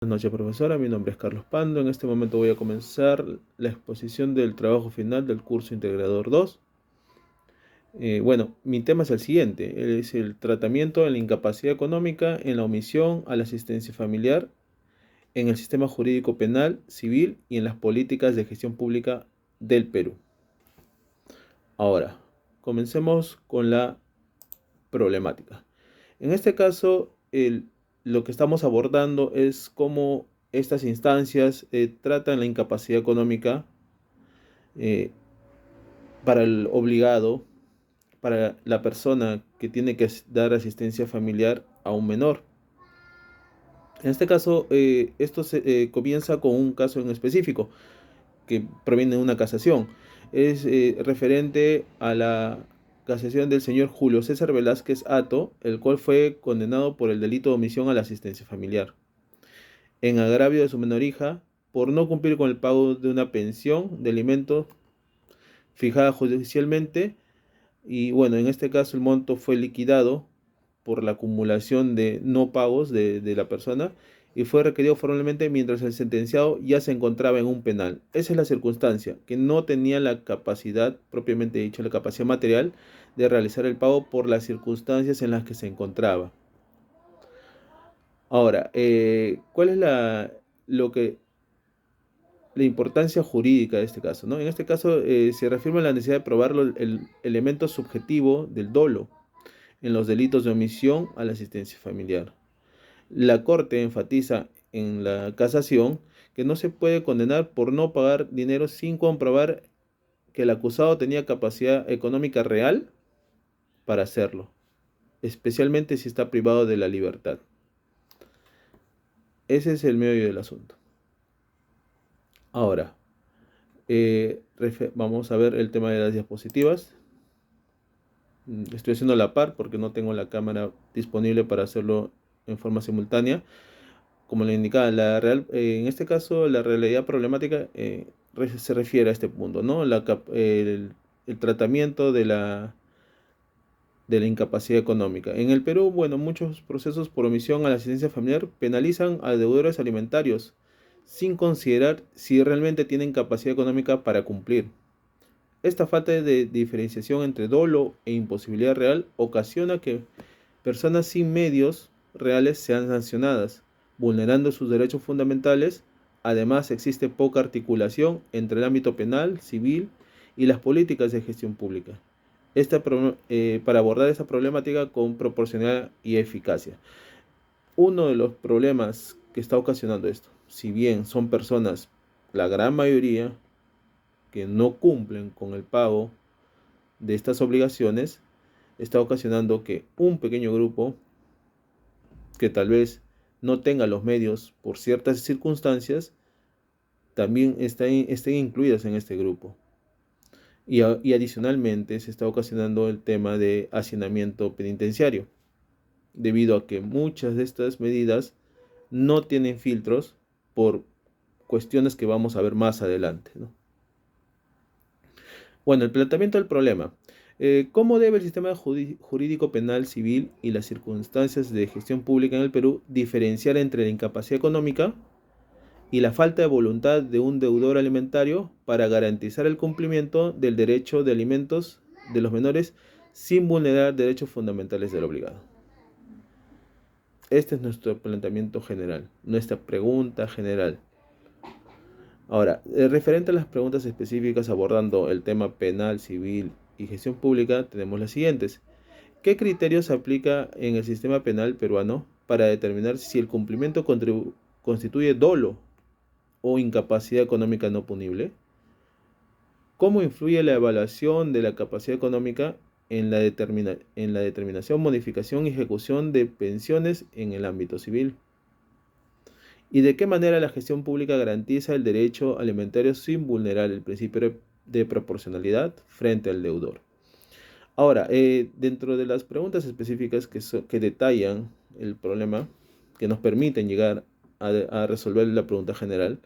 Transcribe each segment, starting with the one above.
Buenas noches, profesora. Mi nombre es Carlos Pando. En este momento voy a comenzar la exposición del trabajo final del curso Integrador 2. Mi tema es el siguiente: es el tratamiento de la incapacidad económica en la omisión a la asistencia familiar en el sistema jurídico penal, civil y en las políticas de gestión pública del Perú. Ahora, comencemos con la problemática. En este caso, lo que estamos abordando es cómo estas instancias tratan la incapacidad económica eh, para el obligado, para la persona que tiene que dar asistencia familiar a un menor. En este caso, esto comienza con un caso en específico que proviene de una casación. Es referente a la casación del señor Julio César Velázquez Hato, el cual fue condenado por el delito de omisión a la asistencia familiar, en agravio de su menor hija, por no cumplir con el pago de una pensión de alimentos fijada judicialmente. Y bueno, en este caso el monto fue liquidado por la acumulación de no pagos de la persona y fue requerido formalmente mientras el sentenciado ya se encontraba en un penal. Esa es la circunstancia, que no tenía la capacidad, propiamente dicho, la capacidad material de realizar el pago por las circunstancias en las que se encontraba. Ahora, ¿cuál es lo que, la importancia jurídica de este caso, ¿no? En este caso se reafirma la necesidad de probar el elemento subjetivo del dolo en los delitos de omisión a la asistencia familiar. La Corte enfatiza en la casación que no se puede condenar por no pagar dinero sin comprobar que el acusado tenía capacidad económica real para hacerlo, especialmente si está privado de la libertad. Ese es el meollo del asunto. Ahora, vamos a ver el tema de las diapositivas. Estoy haciendo a la par porque no tengo la cámara disponible para hacerlo en forma simultánea. Como le indicaba, en este caso la realidad problemática se refiere a este punto, ¿no? El tratamiento de la incapacidad económica. En el Perú, bueno, muchos procesos por omisión a la asistencia familiar penalizan a deudores alimentarios sin considerar si realmente tienen capacidad económica para cumplir. Esta falta de diferenciación entre dolo e imposibilidad real ocasiona que personas sin medios reales sean sancionadas, vulnerando sus derechos fundamentales. Además, existe poca articulación entre el ámbito penal, civil y las políticas de gestión pública. Para abordar esa problemática con proporcionalidad y eficacia. Uno de los problemas que está ocasionando esto, si bien son personas, la gran mayoría, que no cumplen con el pago de estas obligaciones, está ocasionando que un pequeño grupo que tal vez no tenga los medios por ciertas circunstancias, también estén incluidas en este grupo. Y adicionalmente se está ocasionando el tema de hacinamiento penitenciario, debido a que muchas de estas medidas no tienen filtros por cuestiones que vamos a ver más adelante, ¿no? Bueno, el planteamiento del problema. ¿Cómo debe el sistema jurídico penal civil y las circunstancias de gestión pública en el Perú diferenciar entre la incapacidad económica y la falta de voluntad de un deudor alimentario para garantizar el cumplimiento del derecho de alimentos de los menores sin vulnerar derechos fundamentales del obligado? Este es nuestro planteamiento general, nuestra pregunta general. Ahora, referente a las preguntas específicas abordando el tema penal, civil y gestión pública, tenemos las siguientes. ¿Qué criterios se aplica en el sistema penal peruano para determinar si el cumplimiento constituye dolo o incapacidad económica no punible? ¿Cómo influye la evaluación de la capacidad económica en en la determinación, modificación y ejecución de pensiones en el ámbito civil? ¿Y de qué manera la gestión pública garantiza el derecho alimentario sin vulnerar el principio de proporcionalidad frente al deudor? Ahora, dentro de las preguntas específicas que detallan el problema, que nos permiten llegar a resolver la pregunta general,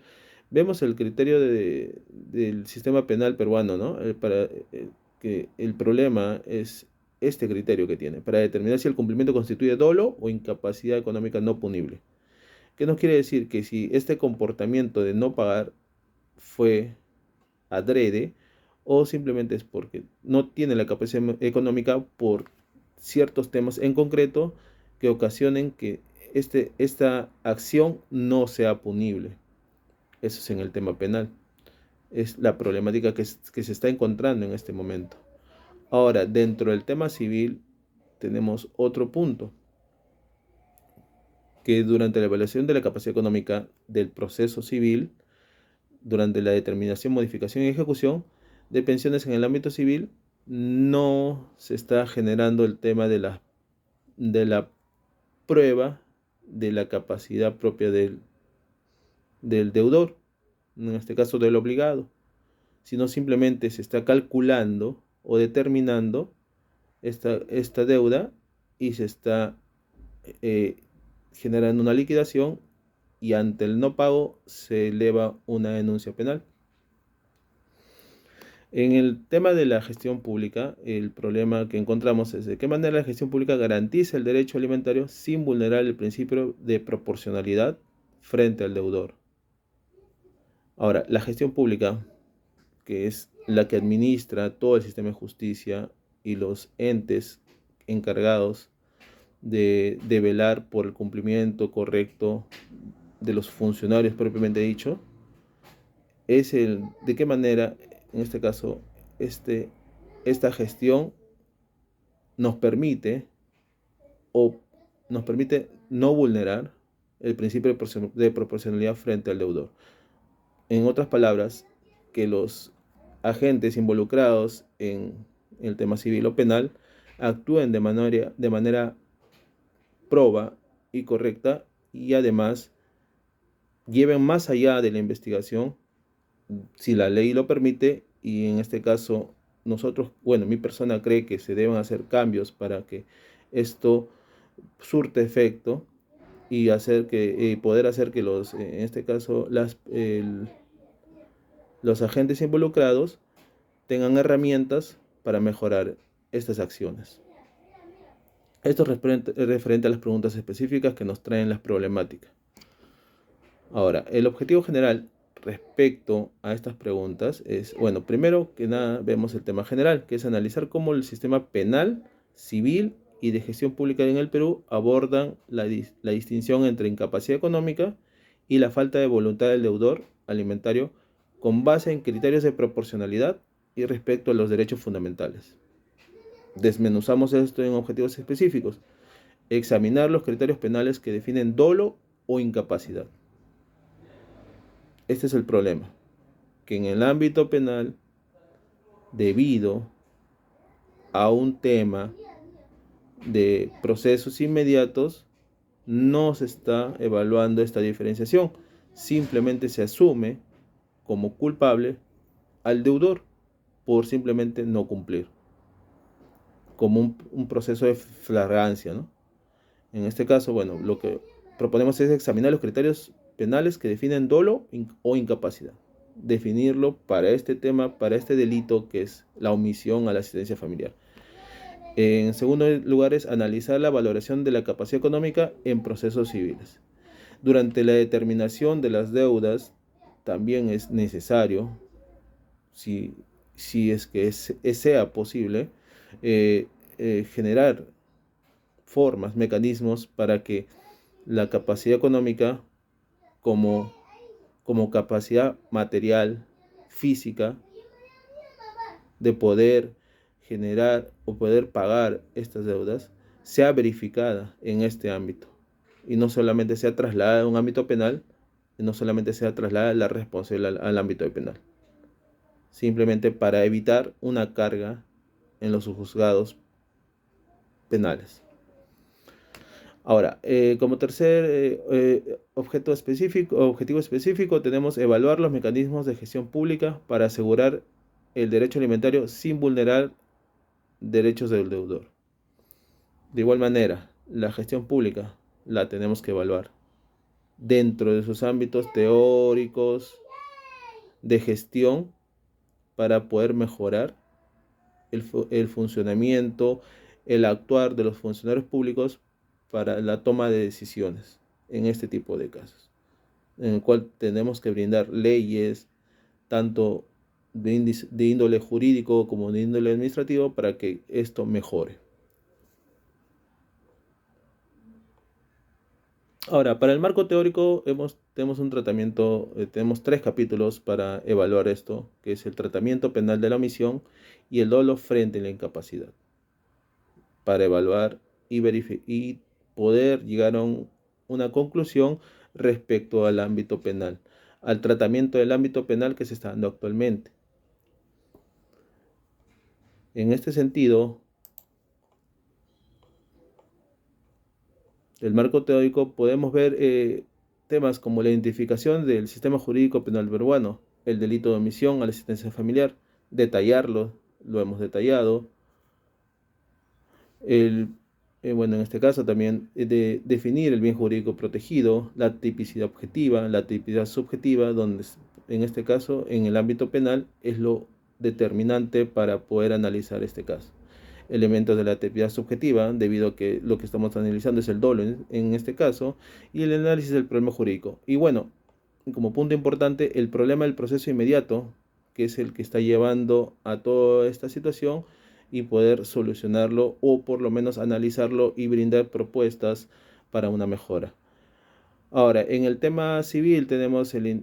vemos el criterio del sistema penal peruano, ¿no? Que el problema es este criterio que tiene, para determinar si el cumplimiento constituye dolo o incapacidad económica no punible. ¿Qué nos quiere decir? Que si este comportamiento de no pagar fue adrede o simplemente es porque no tiene la capacidad económica por ciertos temas en concreto que ocasionen que esta acción no sea punible. Eso es en el tema penal. Es la problemática que se está encontrando en este momento. Ahora, dentro del tema civil tenemos otro punto, que durante la evaluación de la capacidad económica del proceso civil, durante la determinación, modificación y ejecución de pensiones en el ámbito civil, no se está generando el tema de la prueba de la capacidad propia del deudor, en este caso del obligado, sino simplemente se está calculando o determinando esta deuda y se está eh, generando una liquidación y ante el no pago se eleva una denuncia penal. En el tema de la gestión pública, el problema que encontramos es de qué manera la gestión pública garantiza el derecho alimentario sin vulnerar el principio de proporcionalidad frente al deudor. Ahora, la gestión pública, que es la que administra todo el sistema de justicia y los entes encargados de velar por el cumplimiento correcto de los funcionarios propiamente dicho, es de qué manera, en este caso, esta gestión nos permite o nos permite no vulnerar el principio de proporcionalidad frente al deudor. En otras palabras, que los agentes involucrados en el tema civil o penal actúen de manera proba y correcta y además lleven más allá de la investigación si la ley lo permite y en este caso nosotros, bueno, mi persona cree que se deben hacer cambios para que esto surte efecto y poder hacer que en este caso los agentes involucrados tengan herramientas para mejorar estas acciones. Esto es referente a las preguntas específicas que nos traen las problemáticas. Ahora, el objetivo general respecto a estas preguntas es, bueno, primero que nada vemos el tema general, que es analizar cómo el sistema penal, civil y de gestión pública en el Perú abordan la distinción entre incapacidad económica y la falta de voluntad del deudor alimentario con base en criterios de proporcionalidad y respecto a los derechos fundamentales. Desmenuzamos esto en objetivos específicos. Examinar los criterios penales que definen dolo o incapacidad. Este es el problema, que en el ámbito penal, debido a un tema de procesos inmediatos, no se está evaluando esta diferenciación. Simplemente se asume como culpable al deudor por simplemente no cumplir, como un proceso de flagrancia, ¿no? En este caso, bueno, lo que proponemos es examinar los criterios penales que definen dolo o incapacidad. Definirlo para este tema, para este delito que es la omisión a la asistencia familiar. En segundo lugar es analizar la valoración de la capacidad económica en procesos civiles. Durante la determinación de las deudas también es necesario, si es que sea posible, generar formas, mecanismos para que la capacidad económica como capacidad material, física, de poder generar o poder pagar estas deudas, sea verificada en este ámbito y no solamente sea trasladada a un ámbito penal y no solamente sea trasladada la responsabilidad al ámbito penal, simplemente para evitar una carga en los juzgados penales. Ahora, como tercer objetivo específico, tenemos evaluar los mecanismos de gestión pública para asegurar el derecho alimentario sin vulnerar derechos del deudor. De igual manera, la gestión pública la tenemos que evaluar dentro de sus ámbitos teóricos de gestión para poder mejorar el funcionamiento, el actuar de los funcionarios públicos para la toma de decisiones en este tipo de casos, en el cual tenemos que brindar leyes, tanto de índole jurídico como de índole administrativo, para que esto mejore. Ahora, para el marco teórico tenemos un tratamiento, tenemos 3 capítulos para evaluar esto, que es el tratamiento penal de la omisión y el dolo frente a la incapacidad, para evaluar y poder llegar a una conclusión respecto al ámbito penal, al tratamiento del ámbito penal que se está dando actualmente. En este sentido, el marco teórico podemos ver temas como la identificación del sistema jurídico penal peruano, el delito de omisión a la asistencia familiar, detallarlo, lo hemos detallado. Bueno, en este caso también de definir el bien jurídico protegido, la tipicidad objetiva, la tipicidad subjetiva, donde en este caso, en el ámbito penal, es lo determinante para poder analizar este caso. Elementos de la tipicidad subjetiva, debido a que lo que estamos analizando es el dolo en este caso, y el análisis del problema jurídico. Y bueno, como punto importante, el problema del proceso inmediato, que es el que está llevando a toda esta situación, y poder solucionarlo o por lo menos analizarlo y brindar propuestas para una mejora. Ahora, en el tema civil tenemos en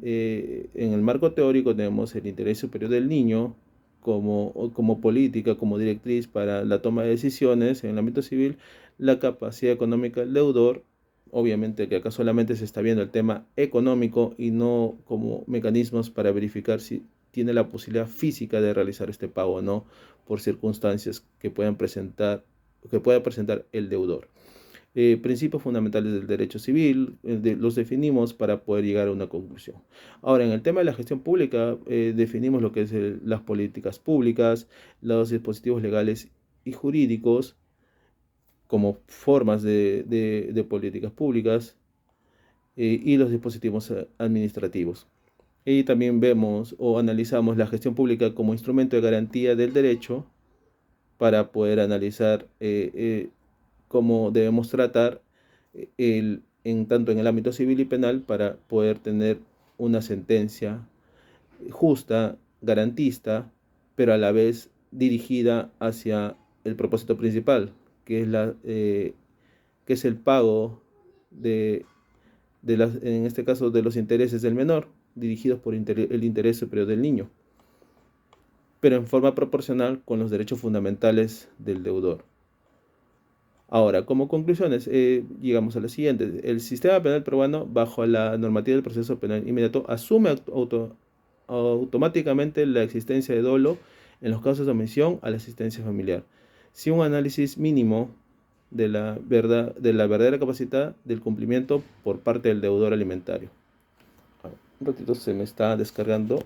el marco teórico tenemos el interés superior del niño como política, como directriz para la toma de decisiones en el ámbito civil, la capacidad económica del deudor, obviamente que acá solamente se está viendo el tema económico y no como mecanismos para verificar si tiene la posibilidad física de realizar este pago o no, por circunstancias que pueda presentar el deudor. Principios fundamentales del derecho civil, los definimos para poder llegar a una conclusión. Ahora, en el tema de la gestión pública, definimos lo que es las políticas públicas, los dispositivos legales y jurídicos como formas de políticas públicas, y los dispositivos administrativos. Y también vemos o analizamos la gestión pública como instrumento de garantía del derecho, para poder analizar cómo debemos tratar tanto en el ámbito civil y penal, para poder tener una sentencia justa, garantista, pero a la vez dirigida hacia el propósito principal, que es el pago en este caso, de los intereses del menor, dirigidos por el interés superior del niño, pero en forma proporcional con los derechos fundamentales del deudor. Ahora, como conclusiones, llegamos a la siguiente. El sistema penal peruano, bajo la normativa del proceso penal inmediato, asume automáticamente la existencia de dolo en los casos de omisión a la asistencia familiar, sin un análisis mínimo de la verdadera capacidad del cumplimiento por parte del deudor alimentario. Un ratito, se me está descargando.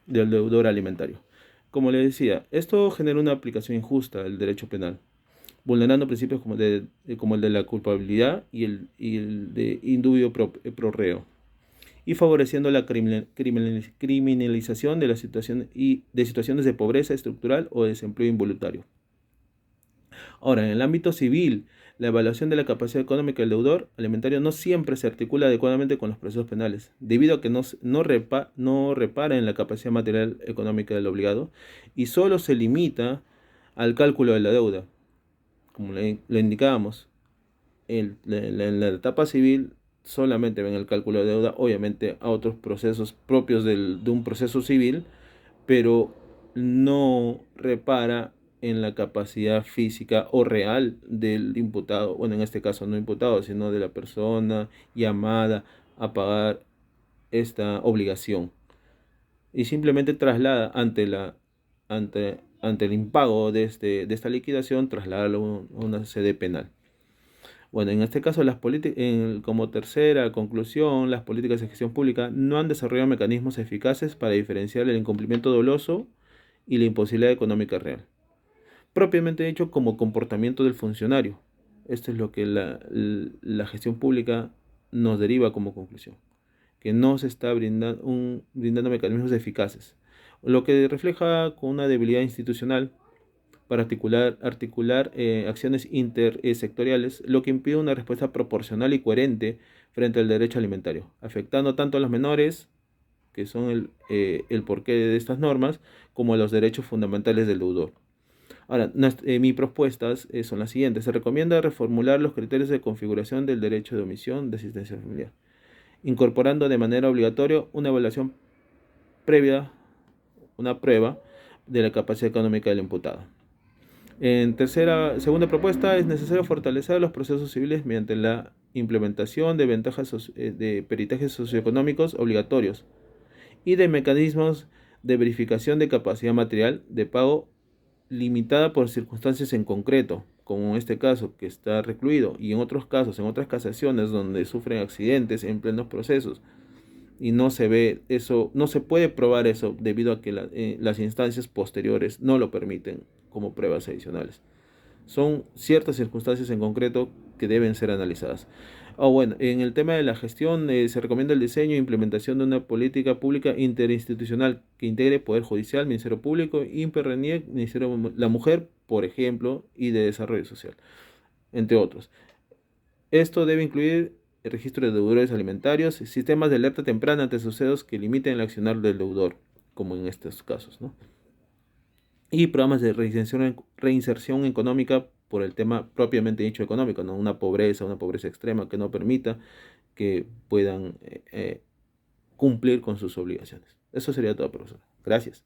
Del deudor alimentario. Como le decía, esto genera una aplicación injusta del derecho penal, vulnerando principios como el de la culpabilidad y el de indubio pro reo, y favoreciendo la criminalización de la situación de situaciones de pobreza estructural o desempleo involuntario. Ahora, en el ámbito civil, la evaluación de la capacidad económica del deudor alimentario no siempre se articula adecuadamente con los procesos penales, debido a que no repara en la capacidad material económica del obligado, y solo se limita al cálculo de la deuda. Como le indicábamos, en la etapa civil solamente ven el cálculo de deuda, obviamente a otros procesos propios de un proceso civil, pero no repara en la capacidad física o real del imputado, bueno, en este caso no imputado, sino de la persona llamada a pagar esta obligación, y simplemente traslada ante el impago de esta liquidación, trasladarlo a una sede penal. Bueno, en este caso, como tercera conclusión, las políticas de gestión pública no han desarrollado mecanismos eficaces para diferenciar el incumplimiento doloso y la imposibilidad económica real, propiamente dicho, como comportamiento del funcionario. Esto es lo que la gestión pública nos deriva como conclusión, que no se está brindando mecanismos eficaces, lo que refleja con una debilidad institucional para articular acciones intersectoriales, lo que impide una respuesta proporcional y coherente frente al derecho alimentario, afectando tanto a los menores, que son el porqué de estas normas, como a los derechos fundamentales del deudor. Ahora, mis propuestas son las siguientes. Se recomienda reformular los criterios de configuración del derecho de omisión de asistencia familiar, incorporando de manera obligatoria una evaluación previa, una prueba de la capacidad económica del imputado. Segunda propuesta, es necesario fortalecer los procesos civiles mediante la implementación de de peritajes socioeconómicos obligatorios y de mecanismos de verificación de capacidad material de pago limitada por circunstancias en concreto, como en este caso que está recluido, y en otros casos, en otras casaciones donde sufren accidentes en plenos procesos y no se ve eso, no se puede probar eso debido a que las instancias posteriores no lo permiten como pruebas adicionales. Son ciertas circunstancias en concreto que deben ser analizadas. Bueno, en el tema de la gestión se recomienda el diseño e implementación de una política pública interinstitucional que integre Poder Judicial, Ministerio Público, INPE, Ministerio de la Mujer, por ejemplo, y de Desarrollo Social, entre otros. Esto debe incluir el registro de deudores alimentarios, sistemas de alerta temprana ante sucesos que limiten el accionar del deudor, como en estos casos, ¿no? Y programas de reinserción económica por el tema propiamente dicho económico, ¿no? Una pobreza extrema que no permita que puedan cumplir con sus obligaciones. Eso sería todo, profesor. Gracias.